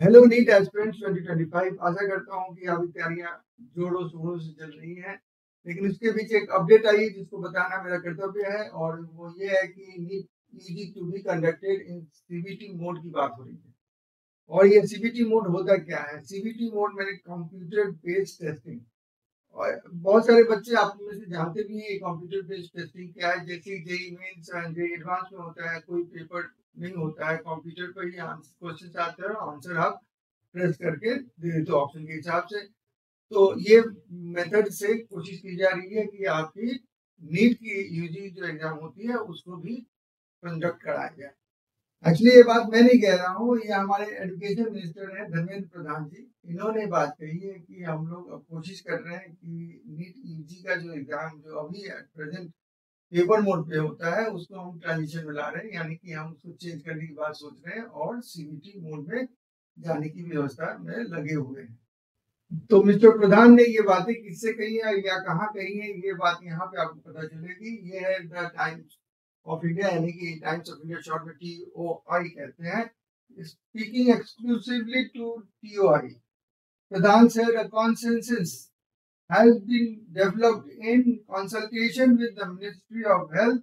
Hello NEET aspirants 2025। आशा करता हूँ कि आपकी तैयारियां जोरों शोरों से चल रही हैं, लेकिन उसके बीच एक अपडेट आई जिसको बताना मेरा कर्तव्य है, और वो ये है कि NEET UG to be conducted in CBT mode की बात हो रही है। और ये सीबीटी मोड होता क्या है? सीबीटी मोड मैंने कंप्यूटर बेस्ड टेस्टिंग, और बहुत सारे बच्चे आप में से जानते भी हैं कंप्यूटर बेस्ड टेस्टिंग क्या है। जैसे JEE Mains and JEE Advance में होता है, कोई पेपर नहीं होता है, कंप्यूटर पर ही क्वेश्चन आते हैं और आंसर आप प्रेस करके दे देते हो ऑप्शन के हिसाब से। तो ये मेथड से कोशिश की जा रही है कि आपकी नीट की यूजी जो एग्जाम होती है उसको भी कंडक्ट कराया जाए। एक्चुअली ये बात मैं नहीं कह रहा हूँ, ये हमारे एजुकेशन मिनिस्टर हैं धर्मेंद्र प्रधान जी। इन्होंने बात कही है कि हम लोग अब कोशिश कर रहे हैं कि नीट यूजी का जो एग्जाम जो अभी प्रेजेंट पेपर मोड पे होता है उसको हम ट्रांजिशन में ला रहे हैं, यानी कि हम उसको चेंज करने की बात सोच रहे हैं और सीबीटी मोड में जाने की व्यवस्था में लगे हुए हैं। तो मिस्टर प्रधान ने ये बातें किससे कही है या कहाँ कही है, ये बात यहाँ पे आपको पता चलेगी। ये है द टाइम्स ऑफ इंडिया, यानी कि टाइम्स ऑफ इंडिया, शॉर्ट में TOI कहते हैं। Speaking exclusively to TOI, Pradhan said a consensus has been developed in consultation with the Ministry of Health,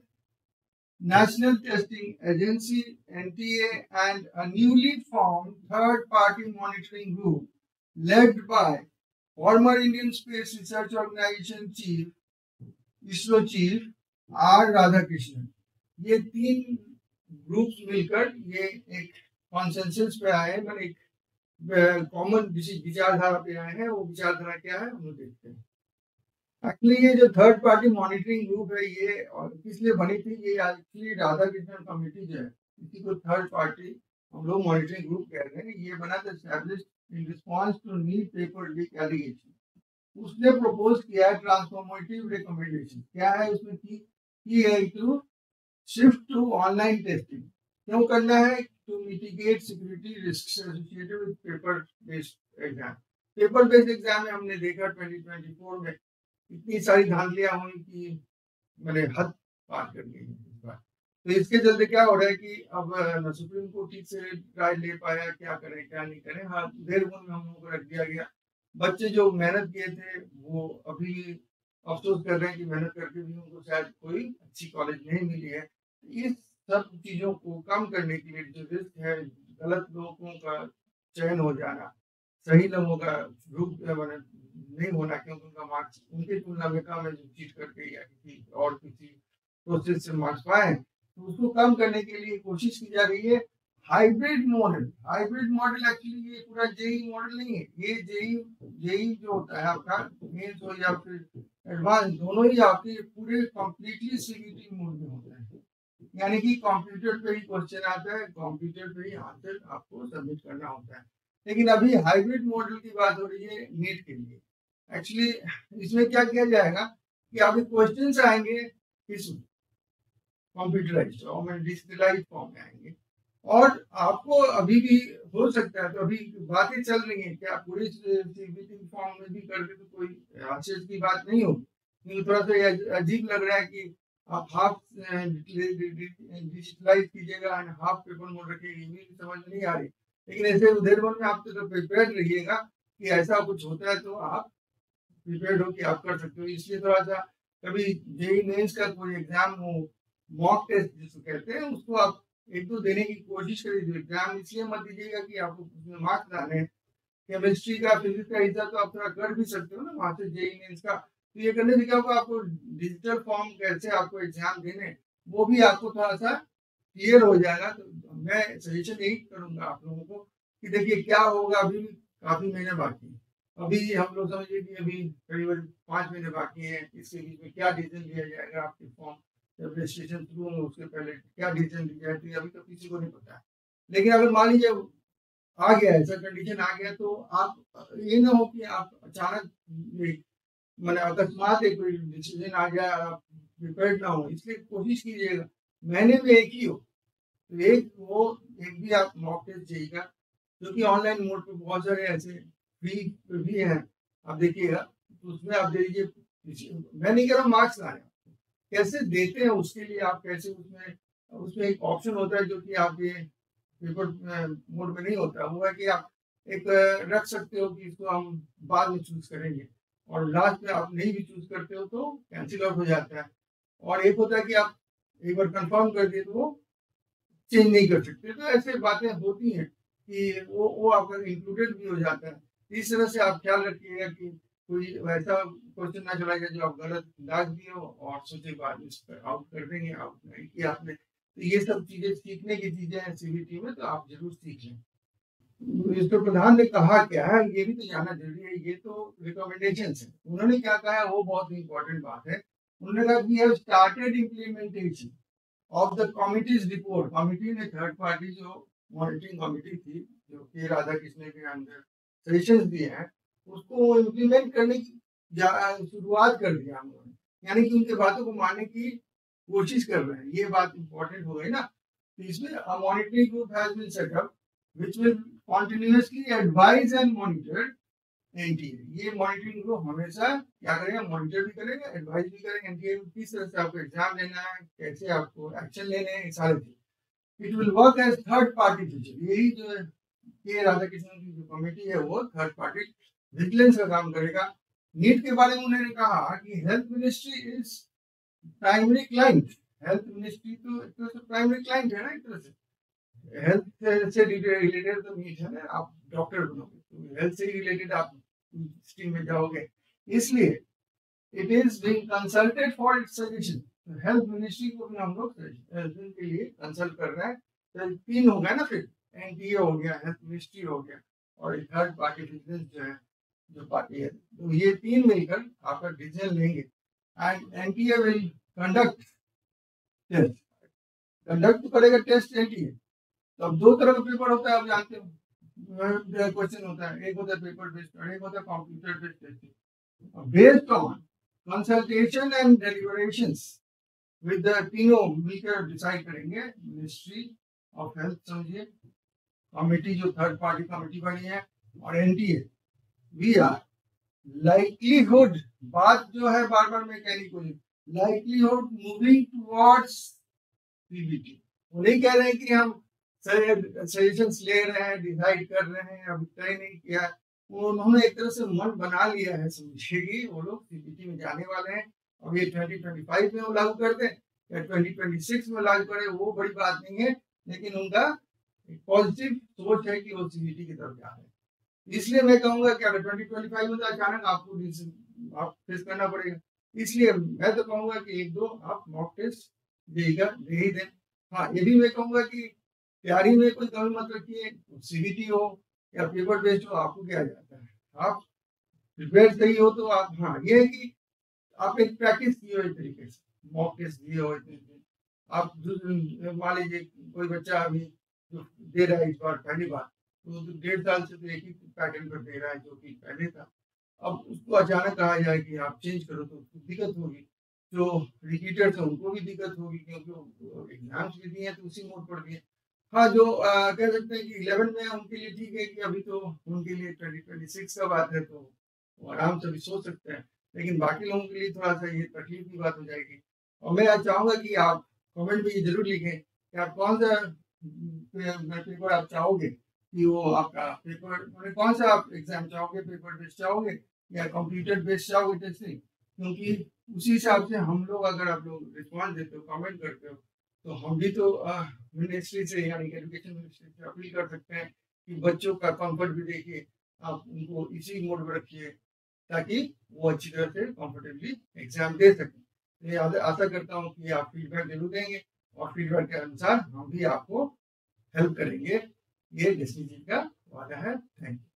National Testing Agency (NTA), and a newly formed third-party monitoring group led by former Indian Space Research Organization Chief, ISRO Chief R. Radhakrishnan। ये तीन groups मिलकर ये एक consensus पे आए हैं, मतलब एक कॉमन विचारधारा पे आए हैं। वो विचारधारा क्या है हम लोग देखते हैं। एक्चुअली ये जो थर्ड पार्टी मॉनिटरिंग ग्रुप है ये किस लिए बनी थी? ये एक्चुअली राधाकृष्णन कमेटी जो है, इसी को थर्ड पार्टी हम लोग मॉनिटरिंग ग्रुप कह रहे हैं। ये बना था established in response to NEET paper leak allegation. उसने प्रपोज किया है ट्रांसफॉर्मेटिव रिकमेंडेशन। क्या है उसमें की है to shift to online testing. क्यों करना है? To mitigate security risk associated with paper based exam. Paper based exam में हमने देखा 2024 में इतनी सारी धांधलियां हुई कि मैंने हद पार कर ली है इस बार। तो इसके चलते क्या हो रहा है कि अब न सुप्रीम कोर्ट ठीक से राय ले पाया, क्या करें क्या नहीं करें। हाँ, देर में हम लोगों को रख दिया गया। बच्चे जो मेहनत किए थे वो अभी अफसोस कर रहे हैं कि मेहनत करके भी उनको शायद कोई अच्छी कॉलेज नहीं मिली है। इस सब चीजों को कम करने के लिए जो रिस्क है, गलत लोगों का चयन हो जाना, सही लोगों का ग्रुप नहीं होना, क्योंकि उनका मार्क्स उनकी तुलना में कम है जो चीट करके या किसी और किसी प्रोसेस से मार्क्स पाए, तो उसको कम करने के लिए कोशिश की जा रही है hybrid model. Hybrid model actually ये पूरा जेई मॉडल नहीं है। ये जेई जेई जो होता है आपका मेंस हो या फिर एडवांस, दोनों ही आपके पूरे कंप्लीटली सीबीटी मोड में होता है। यानी कि कंप्यूटर पे ही क्वेश्चन आता है, कंप्यूटर पे ही आंसर आपको सबमिट करना होता है। लेकिन अभी हाइब्रिड मॉडल की बात हो रही है नीट के लिए। एक्चुअली इसमें क्या किया जाएगा कि आपके क्वेश्चंस आएंगे इस कंप्यूटराइज्ड और डिजिटलाइज्ड फॉर्म में आएंगे, और आपको अभी भी हो सकता है, तो अभी बातें चल रही हैं कि आप पूरे सीबीटी फॉर्म में भी कर दे तो कोई आश्चर्य की बात नहीं होगी। क्योंकि थोड़ा सा अजीब लग रहा है कि आप हाफ डिजिटलाइज कीजिएगा एंड हाफ पेपर मोड रखिएगा, ये भी समझ में नहीं आ रही। लेकिन ऐसे उधेर मन में आप तो प्रिपेयर्ड रहिएगा कि ऐसा कुछ होता है तो आप प्रिपेयर्ड हो कि आप कर सकते हो। इसलिए थोड़ा सा कभी जेई मेंस का कोई एग्जाम हो, मॉक टेस्ट जिसको कहते हैं, उसको आप एक दो देने की कोशिश करिए। एग्जाम इसलिए मत दीजिएगा कि आपको उसमें मार्क्स लाने हैं। केमिस्ट्री का, फिजिक्स का हिस्सा तो आप थोड़ा कर भी सकते हो ना वहां से जेई मेंस का। तो ये करने से क्या होगा, आपको डिजिटल फॉर्म कैसे आपको एग्जाम देने वो भी आपको थोड़ा सा क्लियर हो जाएगा। तो मैं सजेशन यही करूंगा आप लोगों को कि देखिए क्या होगा। अभी भी काफी महीने बाकी है। अभी हम लोग समझिए कि अभी करीबन 5 महीने बाकी हैं। इसके बीच में क्या डिसीजन लिया जाएगा, आपके फॉर्म जब रजिस्ट्रेशन शुरू होंगे उसके पहले क्या डिसीजन ली जाएगी, अभी तो किसी को नहीं पता है। लेकिन अगर मान लीजिए आ गया, ऐसा कंडीशन आ गया, तो आप ये ना हो कि आप अचानक मैंने अकस्मात एक कोई डिसीजन आ गया, आप प्रिपेयर्ड ना हो। इसलिए कोशिश कीजिएगा महीने में एक ही हो, तो एक भी आप मॉक टेस्ट जाइएगा, क्योंकि ऑनलाइन मोड पे बहुत सारे ऐसे फ्री भी हैं। आप देखिएगा तो उसमें आप दे दीजिए। मैं नहीं कह रहा मार्क्स लाए, कैसे देते हैं उसके लिए आप कैसे उसमें उसमें एक ऑप्शन होता है जो कि आपके पेपर मोड में नहीं होता। वो है कि आप एक रख सकते हो कि इसको हम बाद में चूज करेंगे, और लास्ट में आप नहीं भी चूज करते हो तो कैंसिल आउट हो जाता है। और एक होता है कि आप एक बार कंफर्म कर दिए तो वो चेंज नहीं कर सकते। तो ऐसे बातें होती हैं कि वो आपका इंक्लूडेड भी हो जाता है। इस तरह से आप ख्याल रखिएगा कि कोई वैसा क्वेश्चन ना चला जाए जो आप गलत दाग दिए हो और सोचे बाद में इस पर आउट कर देंगे, आउट नहीं किया आपने। तो ये सब चीजें सीखने की चीजें हैं सीबीटी में, तो आप जरूर सीख लें। मिस्टर प्रधान ने कहा क्या है ये भी तो जानना जरूरी है। ये तो रिकमेंडेशन है, उन्होंने क्या कहा है वो बहुत इंपॉर्टेंट बात है। उन्होंने कहा we have started implementation of the committee's report. Committee ने थर्ड पार्टी जो मॉनिटरिंग कमिटी थी जो के राधाकृष्णन के अंदर सजेशंस दिए हैं उसको इम्प्लीमेंट करने की शुरुआत कर दिया हम लोगों ने, यानी कि उनके बातों को मानने की कोशिश कर रहे हैं। ये बात इंपॉर्टेंट हो गई ना। तो इसमें monitoring group has been set up which will continuously advise and monitor NTA. ये मॉनिटरिंग ग्रुप हमेशा क्या करेगा, मॉनिटर भी करेगा, एडवाइस भी करेगा एनटीए में किस तरह से आपको एग्जाम लेना है, कैसे आपको एक्शन लेने हैं, सारे चीज। It will work as third party teacher. यही जो है के राधाकृष्णन की जो कमेटी है वो थर्ड पार्टी विजिलेंस का काम करेगा। नीट के बारे में उन्होंने कहा कि health ministry is primary client. Health ministry तो एक तरह से प्राइमरी क्लाइंट है ना, एक तरह से हेल्थ से रिलेटेड तो नीट है ना। आप डॉक्टर बनोगे तो हेल्थ से रिलेटेड आप स्ट्रीम में जाओगे, इसलिए it is being consulted for its suggestion. Health ministry को भी हम लोग सजेशन के लिए कंसल्ट कर रहे हैं। तो तीन हो गया ना, फिर एनटीए हो गया, हेल्थ मिनिस्ट्री हो गया, और थर्ड पार्टी बिजनेस जो है जो पार्टी है, तो ये तीन मिलकर आपका डिसीजन लेंगे। And NTA will conduct test. Conduct करेगा टेस्ट एनटीए। तो अब दो तरह का पेपर होता है, आप जानते हो। क्वेश्चन होता है, एक होता है पेपर बेस्ड और एक होता है computer based testing. Based on consultation and deliberations with the तीनों मिलकर डिसाइड करेंगे। मिनिस्ट्री ऑफ हेल्थ समझिए, कमेटी जो थर्ड पार्टी कमेटी बनी है, और एनटीए। वी आर लाइकलीहुड, बात जो है बार बार मैं कहने को, लाइकलीहुड मूविंग टुवर्ड्स सीबीटी। वो नहीं कह रहे हैं कि हम सजेशंस ले रहे हैं, डिसाइड कर रहे हैं, अभी तय नहीं किया। उन्होंने एक तरह से मन बना लिया है, समझिए वो लोग सीबीटी में जाने वाले हैं। अब ये 2025 में वो लागू कर दें या 2026 में लागू करें वो बड़ी बात नहीं है, लेकिन उनका पॉजिटिव सोच है कि वो सीबीटी की तरफ जा रहे हैं। इसलिए मैं कहूंगा कि अगर 2025 में तो अचानक आपको आप फेस करना पड़ेगा, इसलिए मैं तो कहूंगा कि एक दो आप मॉक टेस्ट देगा दे ही दें। हाँ, ये भी मैं कहूंगा कि तैयारी में कोई कमी मत रखिए, सीबीटी हो या पेपर बेस्ड हो, आपको क्या जाता है, आप प्रिपेयर सही हो तो आप, हाँ ये है कि आप एक प्रैक्टिस किए हो एक तरीके से, मॉक टेस्ट दिए हो इतने दिन। आप मान लीजिए कोई बच्चा अभी जो दे रहा है इस बार पहली बार, तो 1.5 साल से तो एक ही पैटर्न पर दे रहा है जो कि पहले था। अब उसको अचानक कहा जाए कि आप चेंज करो तो दिक्कत होगी। जो रिपीटर्स हैं उनको भी दिक्कत होगी, क्योंकि एग्जाम्स भी दिए हैं तो उसी मोड पर दिए। हाँ, जो कह सकते हैं कि 11 में उनके लिए ठीक है कि अभी तो उनके लिए 2026 का बात है, तो वो आराम से भी सोच सकते हैं। लेकिन बाकी लोगों के लिए थोड़ा सा ये तकलीफ की बात हो जाएगी। और मैं आज चाहूंगा कि आप कमेंट में ये जरूर लिखें कि आप कौन सा पेपर आप चाहोगे, कि वो आपका पेपर मतलब कौन सा आप एग्जाम चाहोगे, पेपर बेस्ड चाहोगे या कंप्यूटर बेस्ड चाहोगे टेस्टिंग। क्योंकि उसी हिसाब से हम लोग, अगर आप लोग रिस्पॉन्स देते हो, कमेंट करते हो, तो हम भी तो मिनिस्ट्री से यानी कि एजुकेशन मिनिस्ट्री से अपील कर सकते हैं कि बच्चों का कंफर्ट भी देखिए, आप उनको इसी मोड में रखिए ताकि वो अच्छी तरह से कंफर्टेबली एग्जाम दे सकें। तो ये आशा करता हूँ कि आप फीडबैक जरूर देंगे और फीडबैक के अनुसार हम भी आपको हेल्प करेंगे। ये डिस्ट्रिक्ट का वादा है। Thank you.